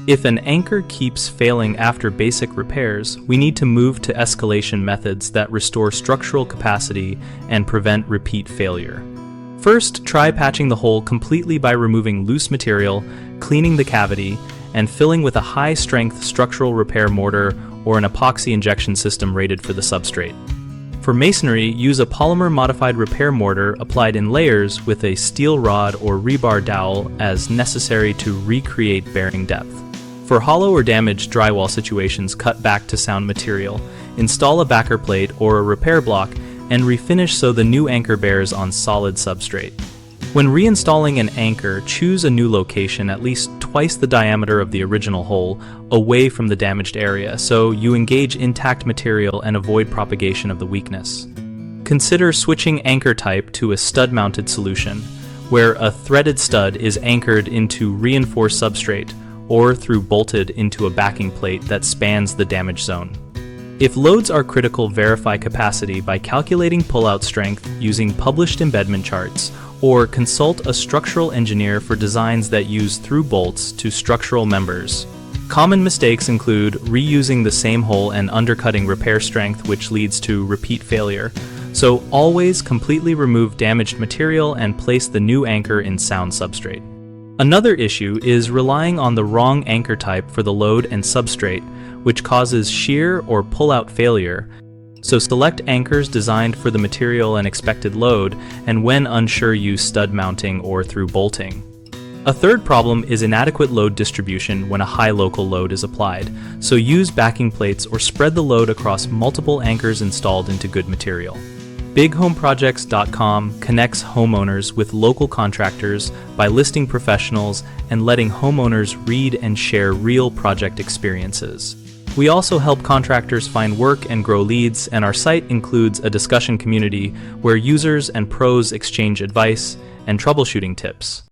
If an anchor keeps failing after basic repairs, we need to move to escalation methods that restore structural capacity and prevent repeat failure. First, try patching the hole completely by removing loose material, cleaning the cavity, and filling with a high-strength structural repair mortar or an epoxy injection system rated for the substrate. For masonry, use a polymer-modified repair mortar applied in layers with a steel rod or rebar dowel as necessary to recreate bearing depth. For hollow or damaged drywall situations, cut back to sound material, install a backer plate or a repair block, and refinish so the new anchor bears on solid substrate. When reinstalling an anchor, choose a new location at least twice the diameter of the original hole, away from the damaged area, so you engage intact material and avoid propagation of the weakness. Consider switching anchor type to a stud-mounted solution, where a threaded stud is anchored into reinforced substrate, or through bolted into a backing plate that spans the damage zone. If loads are critical, verify capacity by calculating pullout strength using published embedment charts, or consult a structural engineer for designs that use through bolts to structural members. Common mistakes include reusing the same hole and undercutting repair strength, which leads to repeat failure. So always completely remove damaged material and place the new anchor in sound substrate. Another issue is relying on the wrong anchor type for the load and substrate, which causes shear or pull-out failure. So select anchors designed for the material and expected load, and when unsure, use stud mounting or through bolting. A third problem is inadequate load distribution when a high local load is applied, so use backing plates or spread the load across multiple anchors installed into good material. BigHomeProjects.com connects homeowners with local contractors by listing professionals and letting homeowners read and share real project experiences. We also help contractors find work and grow leads, and our site includes a discussion community where users and pros exchange advice and troubleshooting tips.